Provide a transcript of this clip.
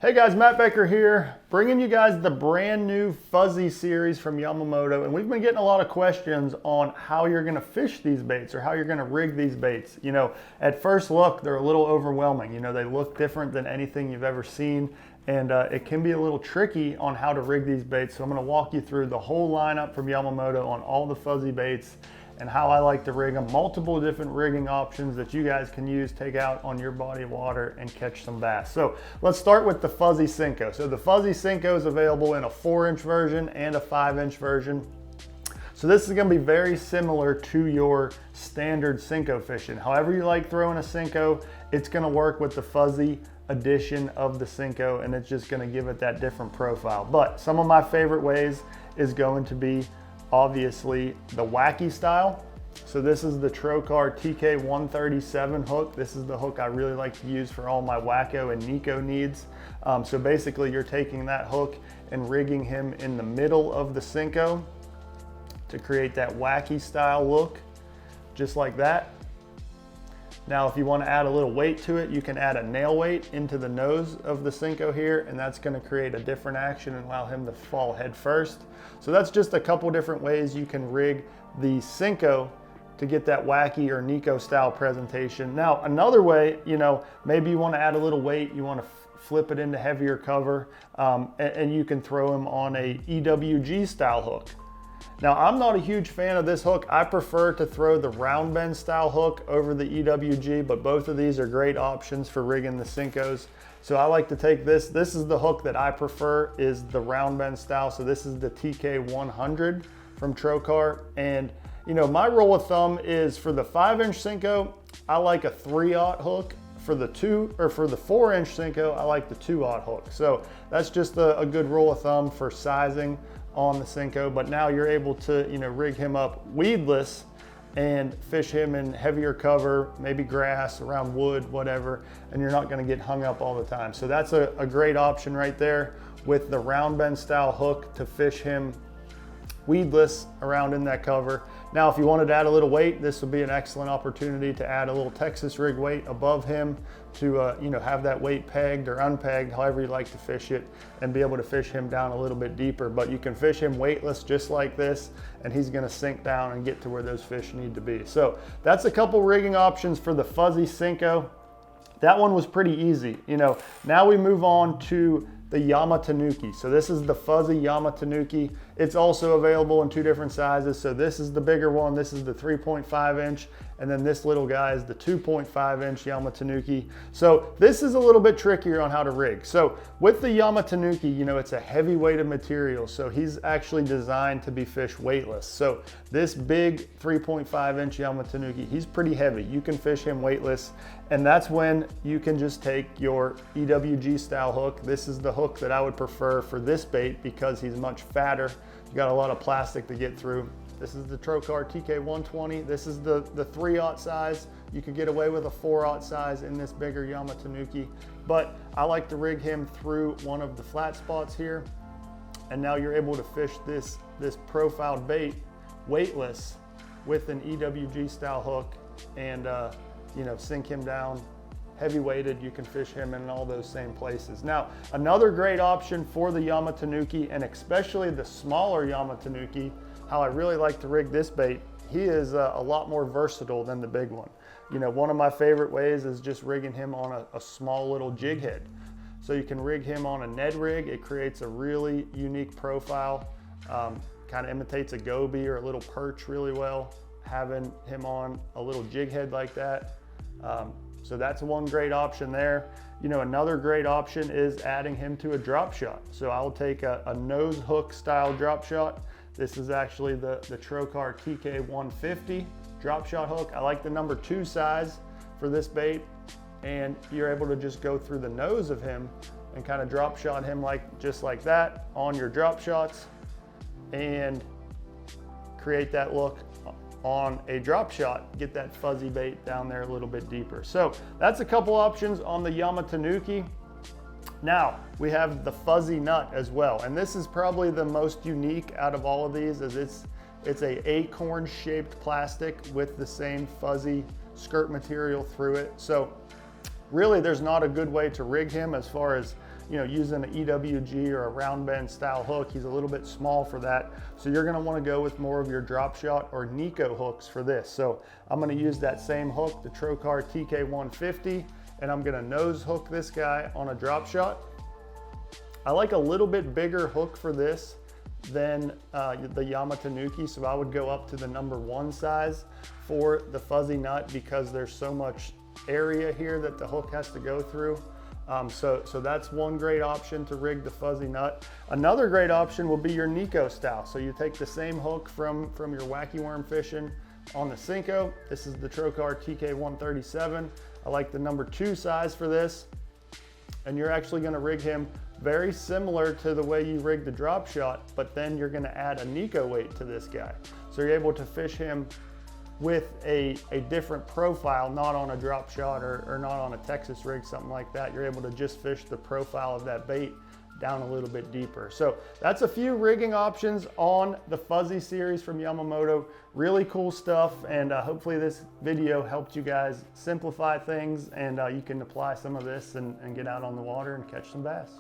Hey guys, Matt Becker here, bringing you guys the brand new fuzzy series from Yamamoto. And we've been getting a lot of questions on how you're gonna fish these baits or how you're gonna rig these baits. You know, at first look, they're a little overwhelming. You know, they look different than anything you've ever seen. And it can be a little tricky on how to rig these baits. So I'm gonna walk you through the whole lineup from Yamamoto on all the fuzzy baits and how I like to rig them, multiple different rigging options that you guys can use, take out on your body of water and catch some bass. So let's start with the fuzzy Sinko. So the fuzzy Sinko is available in a 4-inch version and a 5-inch version. So this is gonna be very similar to your standard Sinko fishing. However you like throwing a Sinko, it's gonna work with the fuzzy edition of the Sinko, and it's just gonna give it that different profile. But some of my favorite ways is going to be obviously the wacky style. So this is the Trokar TK137 hook. This is the hook I really like to use for all my wacko and neko needs. So basically you're taking that hook and rigging him in the middle of the Sinko to create that wacky style look, just like that. Now, if you want to add a little weight to it, you can add a nail weight into the nose of the Sinko here, and that's going to create a different action and allow him to fall head first. So that's just a couple different ways you can rig the Sinko to get that wacky or neko style presentation. Now, another way, you know, maybe you want to add a little weight, you want to flip it into heavier cover, and you can throw him on a EWG style hook. Now, I'm not a huge fan of this hook. I prefer to throw the round bend style hook over the EWG, but both of these are great options for rigging the Sinkos. So I like to take this. This is the hook that I prefer, is the round bend style. So this is the TK100 from Trokar. And you know, my rule of thumb is for the 5-inch Sinko, I like a 3/0 hook. For the 4-inch Sinko, I like the 2/0 hook. So that's just a good rule of thumb for sizing on the Sinko. But now you're able to, you know, rig him up weedless and fish him in heavier cover, maybe grass, around wood, whatever, and you're not gonna get hung up all the time. So that's a great option right there with the round bend style hook to fish him weedless around in that cover. Now, if you wanted to add a little weight, this would be an excellent opportunity to add a little Texas rig weight above him to you know, have that weight pegged or unpegged, however you like to fish it, and be able to fish him down a little bit deeper. But you can fish him weightless just like this, and he's gonna sink down and get to where those fish need to be. So that's a couple rigging options for the fuzzy Sinko. That one was pretty easy. You know, now we move on to the Yamat Tanuki. So this is the fuzzy Yamat Tanuki. It's also available in 2 different sizes. So this is the bigger one. This is the 3.5-inch. And then this little guy is the 2.5-inch Yamat Tanuki. So this is a little bit trickier on how to rig. So with the Yamat Tanuki, you know, it's a heavy weighted material. So he's actually designed to be fished weightless. So this big 3.5-inch Yamat Tanuki, he's pretty heavy. You can fish him weightless. And that's when you can just take your EWG style hook. This is the hook that I would prefer for this bait because he's much fatter. You got a lot of plastic to get through. This is the Trokar TK120. This is the 3/0 size. You could get away with a 4/0 size in this bigger Yamat Tanuki, but I like to rig him through one of the flat spots here. And now you're able to fish this profiled bait weightless with an EWG style hook and you know, sink him down. Heavy weighted, you can fish him in all those same places. Now, another great option for the Yamat Tanuki, and especially the smaller Yamat Tanuki, how I really like to rig this bait, he is a lot more versatile than the big one. You know, one of my favorite ways is just rigging him on a small little jig head. So you can rig him on a Ned rig. It creates a really unique profile, kind of imitates a goby or a little perch really well, having him on a little jig head like that. So that's one great option there. You know, another great option is adding him to a drop shot. So I'll take a nose hook style drop shot. This is actually the Trokar TK150 drop shot hook. I like the number 2 size for this bait, and you're able to just go through the nose of him and kind of drop shot him just like that on your drop shots and create that look on a drop shot, get that fuzzy bait down there a little bit deeper. So that's a couple options on the Yamat Tanuki. Now we have the fuzzy nut as well, and this is probably the most unique out of all of these, as it's a acorn shaped plastic with the same fuzzy skirt material through it. So really there's not a good way to rig him as far as you know, using an EWG or a round bend style hook. He's a little bit small for that. So you're gonna wanna go with more of your drop shot or neko hooks for this. So I'm gonna use that same hook, the Trocar TK150, and I'm gonna nose hook this guy on a drop shot. I like a little bit bigger hook for this than the Yamat Tanuki, so I would go up to the #1 size for the fuzzy nut because there's so much area here that the hook has to go through. So that's one great option to rig the fuzzy nut. Another great option will be your neko style. So you take the same hook from your wacky worm fishing on the Sinko. This is the Trocar TK137. I like the #2 size for this. And you're actually gonna rig him very similar to the way you rig the drop shot, but then you're gonna add a neko weight to this guy. So you're able to fish him with a different profile, not on a drop shot or not on a Texas rig, something like that. You're able to just fish the profile of that bait down a little bit deeper. So that's a few rigging options on the Fuzzy series from Yamamoto. Really cool stuff, and hopefully this video helped you guys simplify things, and you can apply some of this and get out on the water and catch some bass.